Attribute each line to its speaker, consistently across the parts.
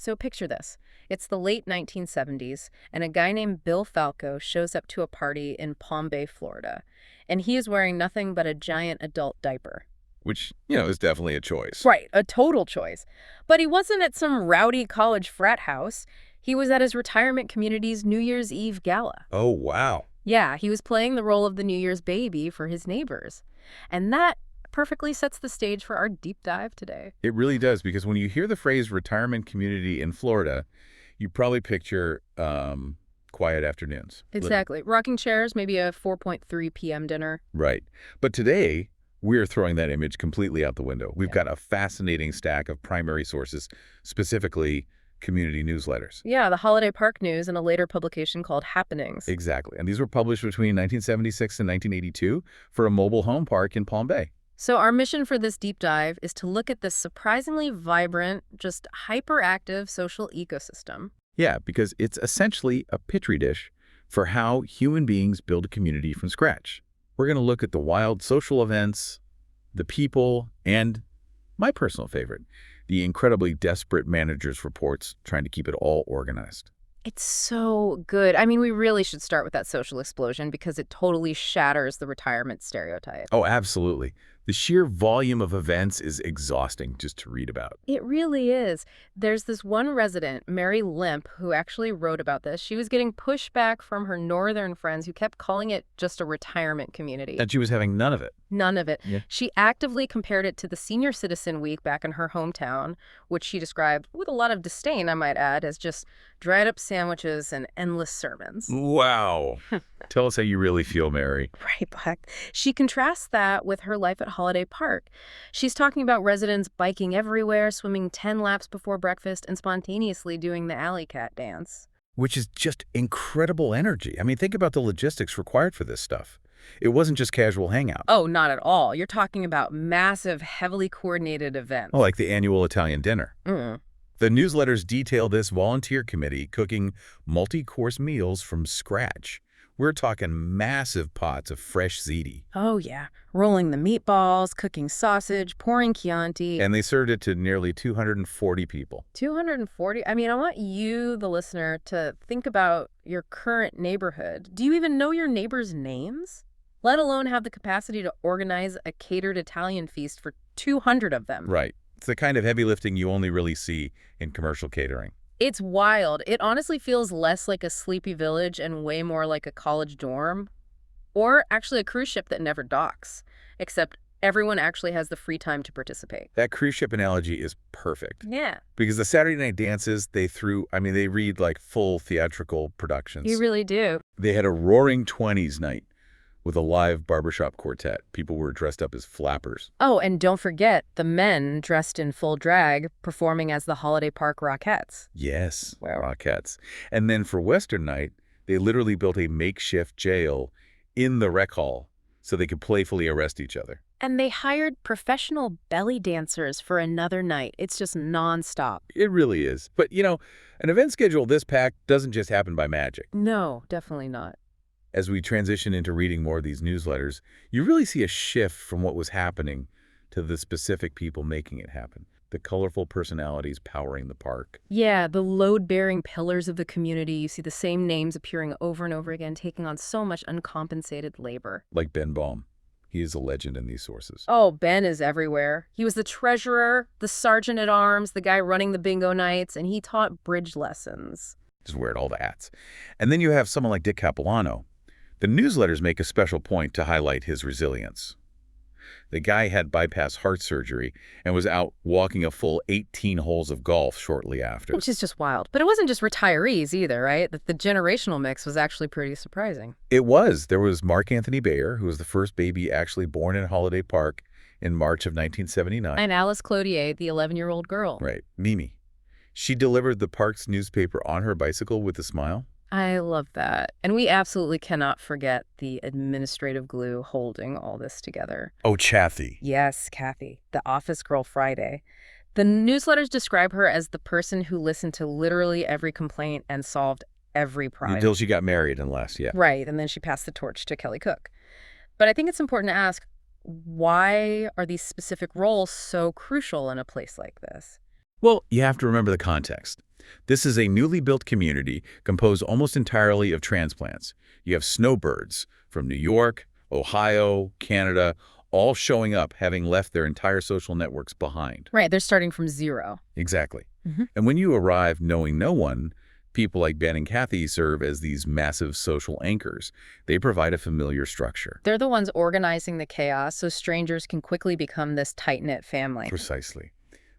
Speaker 1: So picture this. It's the late 1970s, and a guy named Bill Falco shows up to a party in Palm Bay, Florida. And he is wearing nothing but a giant adult diaper.
Speaker 2: Which, is definitely a choice.
Speaker 1: Right, a total choice. But he wasn't at some rowdy college frat house. He was at his retirement community's New Year's Eve gala.
Speaker 2: Oh, wow.
Speaker 1: Yeah, he was playing the role of the New Year's baby for his neighbors. And that perfectly sets the stage for our deep dive today.
Speaker 2: It really does, because when you hear the phrase retirement community in Florida, you probably picture quiet afternoons.
Speaker 1: Exactly. Rocking chairs, maybe a 4:3 p.m. dinner.
Speaker 2: Right. But today, we're throwing that image completely out the window. We've got a fascinating stack of primary sources, specifically community newsletters.
Speaker 1: Yeah, the Holiday Park News and a later publication called Happenings.
Speaker 2: Exactly. And these were published between 1976 and 1982 for a mobile home park in Palm Bay.
Speaker 1: So our mission for this deep dive is to look at this surprisingly vibrant, just hyperactive social ecosystem.
Speaker 2: Yeah, because it's essentially a petri dish for how human beings build a community from scratch. We're going to look at the wild social events, the people, and my personal favorite, the incredibly desperate managers' reports trying to keep it all organized.
Speaker 1: It's so good. I mean, we really should start with that social explosion because it totally shatters the retirement stereotype.
Speaker 2: Oh, absolutely. The sheer volume of events is exhausting just to read about.
Speaker 1: It really is. There's this one resident, Mary Limp, who actually wrote about this. She was getting pushback from her northern friends who kept calling it just a retirement community.
Speaker 2: And she was having none of it.
Speaker 1: None of it.
Speaker 2: Yeah.
Speaker 1: She actively compared it to the Senior Citizen Week back in her hometown, which she described, with a lot of disdain, I might add, as just dried-up sandwiches and endless sermons.
Speaker 2: Wow. Tell us how you really feel, Mary.
Speaker 1: Right, Buck. She contrasts that with her life at Holiday Park. She's talking about residents biking everywhere, swimming 10 laps before breakfast, and spontaneously doing the alley cat dance.
Speaker 2: Which is just incredible energy. I mean, think about the logistics required for this stuff. It wasn't just casual hangout.
Speaker 1: Oh, not at all. You're talking about massive, heavily coordinated events.
Speaker 2: Oh, like the annual Italian dinner. The newsletters detail this volunteer committee cooking multi-course meals from scratch. We're talking massive pots of fresh ziti.
Speaker 1: Oh, yeah. Rolling the meatballs, cooking sausage, pouring Chianti.
Speaker 2: And they served it to nearly 240 people.
Speaker 1: 240? I mean, I want you, the listener, to think about your current neighborhood. Do you even know your neighbors' names? Let alone have the capacity to organize a catered Italian feast for 200 of them.
Speaker 2: Right. It's the kind of heavy lifting you only really see in commercial catering.
Speaker 1: It's wild. It honestly feels less like a sleepy village and way more like a college dorm. Or actually a cruise ship that never docks. Except everyone actually has the free time to participate.
Speaker 2: That cruise ship analogy is perfect.
Speaker 1: Yeah.
Speaker 2: Because the Saturday night dances, they read like full theatrical productions.
Speaker 1: You really do.
Speaker 2: They had a roaring 20s night with a live barbershop quartet. People were dressed up as flappers.
Speaker 1: Oh, and don't forget the men dressed in full drag performing as the Holiday Park Rockettes.
Speaker 2: Yes,
Speaker 1: Wow.
Speaker 2: Rockettes. And then for Western night, they literally built a makeshift jail in the rec hall so they could playfully arrest each other.
Speaker 1: And they hired professional belly dancers for another night. It's just nonstop.
Speaker 2: It really is. But, an event schedule this packed doesn't just happen by magic.
Speaker 1: No, definitely not.
Speaker 2: As we transition into reading more of these newsletters, you really see a shift from what was happening to the specific people making it happen. The colorful personalities powering the park.
Speaker 1: Yeah, the load-bearing pillars of the community. You see the same names appearing over and over again, taking on so much uncompensated labor.
Speaker 2: Like Ben Baum. He is a legend in these sources.
Speaker 1: Oh, Ben is everywhere. He was the treasurer, the sergeant-at-arms, the guy running the bingo nights, and he taught bridge lessons.
Speaker 2: Just wearing all the hats. And then you have someone like Dick Capilano. The newsletters make a special point to highlight his resilience. The guy had bypass heart surgery and was out walking a full 18 holes of golf shortly after.
Speaker 1: Which is just wild. But it wasn't just retirees either, right? The generational mix was actually pretty surprising.
Speaker 2: It was. There was Mark Anthony Bayer, who was the first baby actually born in Holiday Park in March of 1979.
Speaker 1: And Alice Clodier, the 11-year-old girl.
Speaker 2: Right, Mimi. She delivered the park's newspaper on her bicycle with a smile.
Speaker 1: I love that. And we absolutely cannot forget the administrative glue holding all this together.
Speaker 2: Oh, Kathy.
Speaker 1: Yes, Kathy, the office girl Friday. The newsletters describe her as the person who listened to literally every complaint and solved every problem.
Speaker 2: Until she got married and left, yeah.
Speaker 1: Right, and then she passed the torch to Kelly Cook. But I think it's important to ask, why are these specific roles so crucial in a place like this?
Speaker 2: Well, you have to remember the context. This is a newly built community composed almost entirely of transplants. You have snowbirds from New York, Ohio, Canada, all showing up having left their entire social networks behind.
Speaker 1: Right, they're starting from zero.
Speaker 2: Exactly.
Speaker 1: Mhm.
Speaker 2: And when you arrive knowing no one, people like Ben and Kathy serve as these massive social anchors. They provide a familiar structure.
Speaker 1: They're the ones organizing the chaos so strangers can quickly become this tight-knit family.
Speaker 2: Precisely.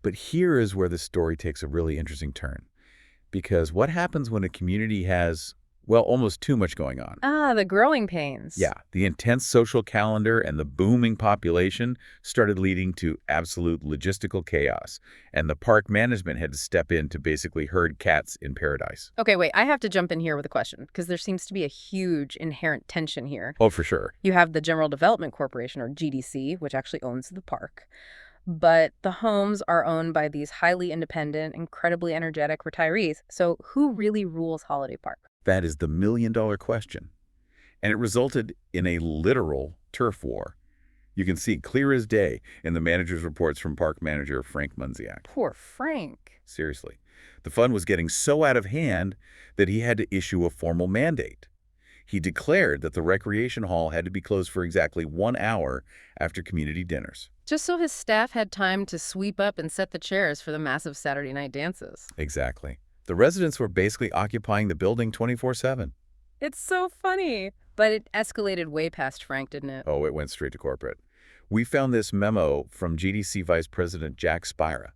Speaker 2: But here is where the story takes a really interesting turn. Because what happens when a community has, well, almost too much going on?
Speaker 1: Ah, the growing pains.
Speaker 2: Yeah, the intense social calendar and the booming population started leading to absolute logistical chaos, and the park management had to step in to basically herd cats in paradise.
Speaker 1: Okay, wait, I have to jump in here with a question, because there seems to be a huge inherent tension here.
Speaker 2: Oh, for sure.
Speaker 1: You have the General Development Corporation, or GDC, which actually owns the park. But the homes are owned by these highly independent, incredibly energetic retirees. So who really rules Holiday Park?
Speaker 2: That is the million-dollar question. And it resulted in a literal turf war. You can see clear as day in the manager's reports from park manager Frank Munziak.
Speaker 1: Poor Frank.
Speaker 2: Seriously. The fund was getting so out of hand that he had to issue a formal mandate. He declared that the recreation hall had to be closed for exactly 1 hour after community dinners.
Speaker 1: Just so his staff had time to sweep up and set the chairs for the massive Saturday night dances.
Speaker 2: Exactly. The residents were basically occupying the building 24/7.
Speaker 1: It's so funny. But it escalated way past Frank, didn't it?
Speaker 2: Oh, it went straight to corporate. We found this memo from GDC Vice President Jack Spira,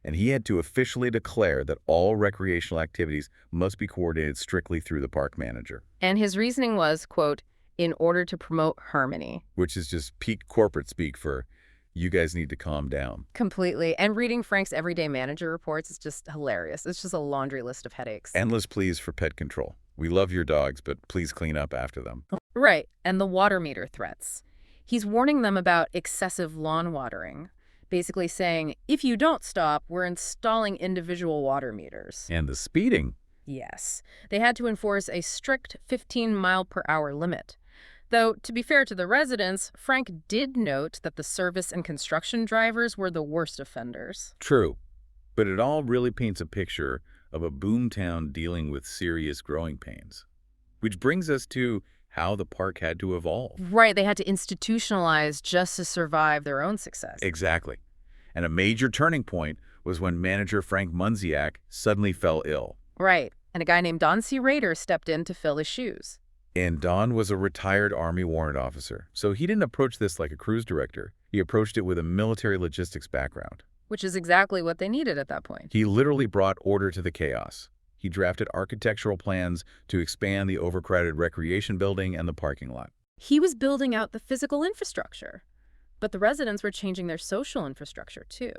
Speaker 2: and he had to officially declare that all recreational activities must be coordinated strictly through the park manager.
Speaker 1: And his reasoning was, quote, in order to promote harmony.
Speaker 2: Which is just peak corporate speak for, you guys need to calm down.
Speaker 1: Completely. And reading Frank's everyday manager reports is just hilarious. It's just a laundry list of headaches.
Speaker 2: Endless pleas for pet control. We love your dogs, but please clean up after them.
Speaker 1: Right. And the water meter threats. He's warning them about excessive lawn watering, basically saying, if you don't stop, we're installing individual water meters.
Speaker 2: And the speeding.
Speaker 1: Yes. They had to enforce a strict 15-mile-per-hour limit. Though, to be fair to the residents, Frank did note that the service and construction drivers were the worst offenders.
Speaker 2: True. But it all really paints a picture of a boomtown dealing with serious growing pains. Which brings us to how the park had to evolve.
Speaker 1: Right, they had to institutionalize just to survive their own success.
Speaker 2: Exactly. And a major turning point was when manager Frank Munziak suddenly fell ill.
Speaker 1: Right, and a guy named Don C. Rader stepped in to fill his shoes.
Speaker 2: And Don was a retired Army warrant officer, so he didn't approach this like a cruise director. He approached it with a military logistics background.
Speaker 1: Which is exactly what they needed at that point.
Speaker 2: He literally brought order to the chaos. He drafted architectural plans to expand the overcrowded recreation building and the parking lot.
Speaker 1: He was building out the physical infrastructure. But the residents were changing their social infrastructure, too.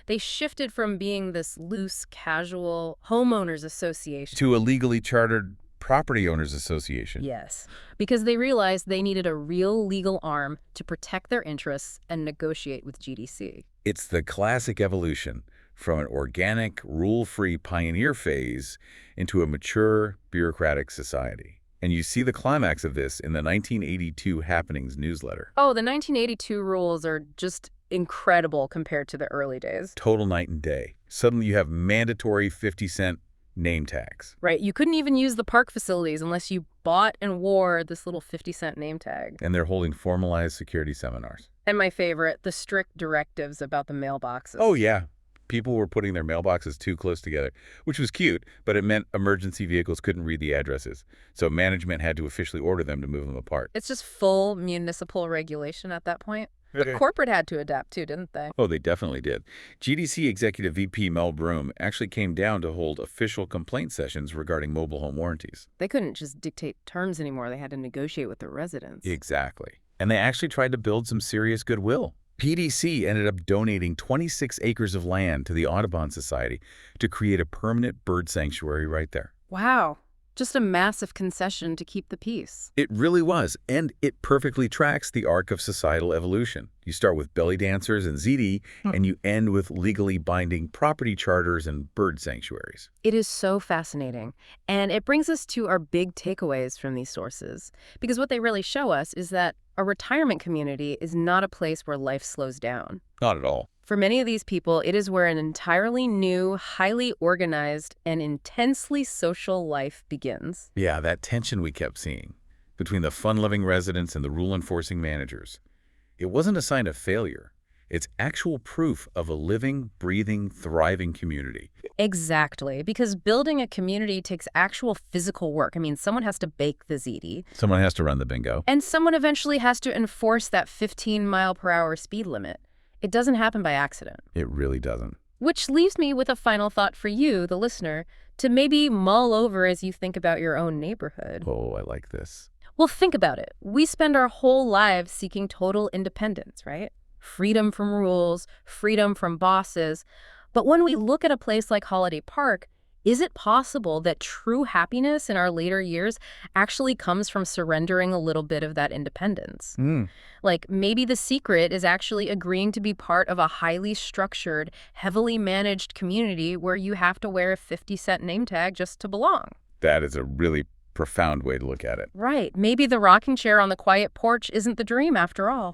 Speaker 1: They shifted from being this loose, casual homeowners association
Speaker 2: to a legally chartered property owners association.
Speaker 1: Yes, because they realized they needed a real legal arm to protect their interests and negotiate with GDC.
Speaker 2: It's the classic evolution from an organic, rule-free pioneer phase into a mature, bureaucratic society. And you see the climax of this in the 1982 Happenings newsletter.
Speaker 1: Oh, the 1982 rules are just incredible compared to the early days.
Speaker 2: Total night and day. Suddenly you have mandatory 50-cent name tags.
Speaker 1: Right, you couldn't even use the park facilities unless you bought and wore this little 50-cent name tag.
Speaker 2: And they're holding formalized security seminars.
Speaker 1: And my favorite, the strict directives about the mailboxes.
Speaker 2: Oh, yeah. People were putting their mailboxes too close together, which was cute, but it meant emergency vehicles couldn't read the addresses. So management had to officially order them to move them apart.
Speaker 1: It's just full municipal regulation at that point. But corporate had to adapt too, didn't they?
Speaker 2: Oh, they definitely did. GDC Executive VP Mel Broom actually came down to hold official complaint sessions regarding mobile home warranties.
Speaker 1: They couldn't just dictate terms anymore. They had to negotiate with the residents.
Speaker 2: Exactly. And they actually tried to build some serious goodwill. PDC ended up donating 26 acres of land to the Audubon Society to create a permanent bird sanctuary right there.
Speaker 1: Wow. Just a massive concession to keep the peace.
Speaker 2: It really was, and it perfectly tracks the arc of societal evolution. You start with belly dancers and ZD, and you end with legally binding property charters and bird sanctuaries.
Speaker 1: It is so fascinating. And it brings us to our big takeaways from these sources. Because what they really show us is that a retirement community is not a place where life slows down.
Speaker 2: Not at all.
Speaker 1: For many of these people, it is where an entirely new, highly organized, and intensely social life begins.
Speaker 2: Yeah, that tension we kept seeing between the fun-loving residents and the rule-enforcing managers. It wasn't a sign of failure. It's actual proof of a living, breathing, thriving community.
Speaker 1: Exactly, because building a community takes actual physical work. I mean, someone has to bake the ziti,
Speaker 2: Someone has to run the bingo.
Speaker 1: and someone eventually has to enforce that 15-mile-per-hour speed limit. It doesn't happen by accident.
Speaker 2: It really doesn't.
Speaker 1: Which leaves me with a final thought for you, the listener, to maybe mull over as you think about your own neighborhood.
Speaker 2: Oh, I like this.
Speaker 1: Well, think about it. We spend our whole lives seeking total independence, right? Freedom from rules, freedom from bosses. But when we look at a place like Holiday Park, is it possible that true happiness in our later years actually comes from surrendering a little bit of that independence? Like maybe the secret is actually agreeing to be part of a highly structured, heavily managed community where you have to wear a 50-cent name tag just to belong.
Speaker 2: That is a really profound way to look at it.
Speaker 1: Right. Maybe the rocking chair on the quiet porch isn't the dream after all.